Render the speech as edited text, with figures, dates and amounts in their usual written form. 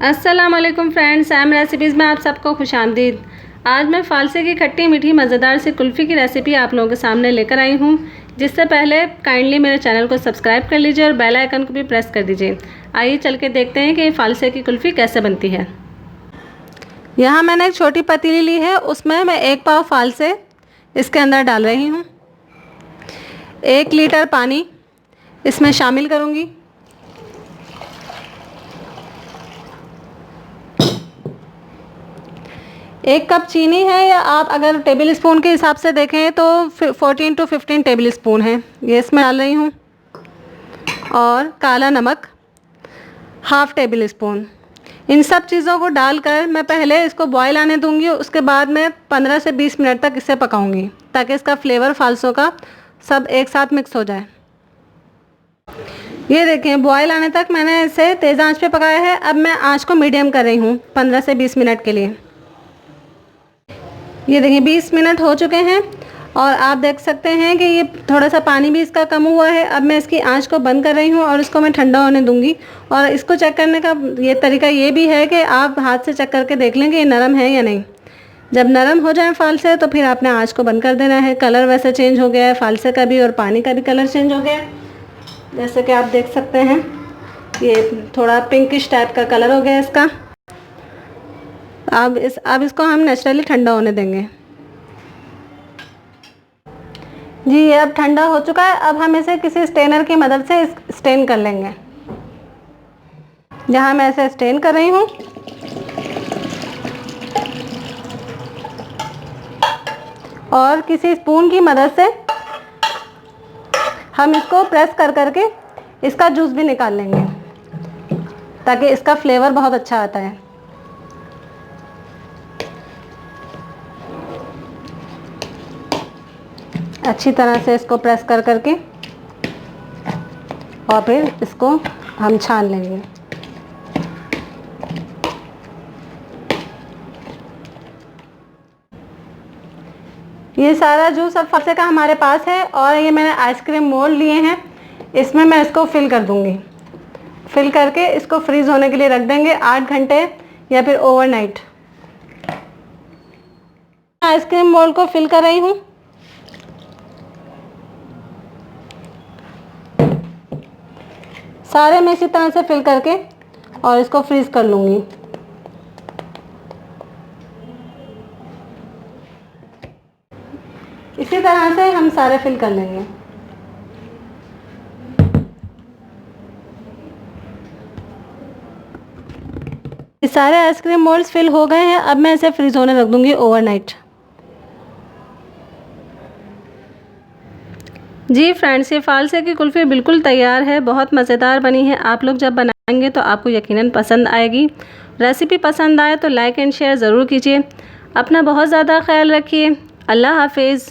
अस्सलाम वालेकुम friends, M recipes में आप सबको खुशामदीद। आज मैं फ़ालसे की खट्टी मीठी मज़ेदार सी कुल्फ़ी की रेसिपी आप लोगों के सामने लेकर आई हूँ। जिससे पहले काइंडली मेरे चैनल को सब्सक्राइब कर लीजिए और बेल आइकन को भी प्रेस कर दीजिए। आइए चल के देखते हैं कि ये फ़ालसे की कुल्फ़ी कैसे बनती है। यहाँ मैंने एक छोटी पतीली ली है, उसमें मैं 1 पाव फ़ालसे इसके अंदर डाल रही हूँ। 1 लीटर पानी इसमें शामिल करूँगी। 1 कप चीनी है, या आप अगर टेबल स्पून के हिसाब से देखें तो 14 to 15 टेबल स्पून है, ये इसमें डाल रही हूँ। और काला नमक ½ टेबल स्पून। इन सब चीज़ों को डालकर मैं पहले इसको बॉयल आने दूंगी। उसके बाद मैं 15 से 20 मिनट तक इसे पकाऊंगी, ताकि इसका फ्लेवर फ़ालसों का सब एक साथ मिक्स हो जाए। ये देखें, बॉयल आने तक मैंने इसे तेज़ आंच पे पकाया है। अब मैं आंच को मीडियम कर रही हूँ 15 से 20 मिनट के लिए। ये देखिए 20 मिनट हो चुके हैं और आप देख सकते हैं कि ये थोड़ा सा पानी भी इसका कम हुआ है। अब मैं इसकी आंच को बंद कर रही हूँ और इसको मैं ठंडा होने दूंगी। और इसको चेक करने का ये तरीका ये भी है कि आप हाथ से चेक करके देख लें कि ये नरम है या नहीं। जब नरम हो जाए फ़ालसे तो फिर आपने आंच को बंद कर देना है। कलर वैसे चेंज हो गया है फ़ालसे का भी, और पानी का भी कलर चेंज हो गया है, जैसे कि आप देख सकते हैं। ये थोड़ा पिंकिश टाइप का कलर हो गया है इसका। अब इसको हम नेचुरली ठंडा होने देंगे। जी, ये अब ठंडा हो चुका है। अब हम इसे किसी स्टेनर की मदद से स्टेन कर लेंगे। जहाँ मैं इसे स्टेन कर रही हूँ, और किसी स्पून की मदद से हम इसको प्रेस कर करके इसका जूस भी निकाल लेंगे, ताकि इसका फ्लेवर बहुत अच्छा आता है। अच्छी तरह से इसको प्रेस कर करके और फिर इसको हम छान लेंगे। ये सारा जूस अब फ़ालसे का हमारे पास है, और ये मैंने आइसक्रीम मोल्ड लिए हैं, इसमें मैं इसको फिल कर दूंगी। फिल करके इसको फ्रीज़ होने के लिए रख देंगे 8 घंटे या फिर ओवरनाइट। आइसक्रीम मोल्ड को फिल कर रही हूँ। सारे में इसी तरह से फिल करके और इसको फ्रीज कर लूँगी। इसी तरह से हम सारे फिल कर लेंगे। ये सारे आइसक्रीम मोल्ड्स फिल हो गए हैं। अब मैं इसे फ्रीज होने रख दूँगी ओवरनाइट। जी फ्रेंड्स, ये फ़ालसे की कुल्फ़ी बिल्कुल तैयार है। बहुत मज़ेदार बनी है। आप लोग जब बनाएंगे तो आपको यकीनन पसंद आएगी। रेसिपी पसंद आए तो लाइक एंड शेयर ज़रूर कीजिए। अपना बहुत ज़्यादा ख्याल रखिए। अल्लाह हाफिज़।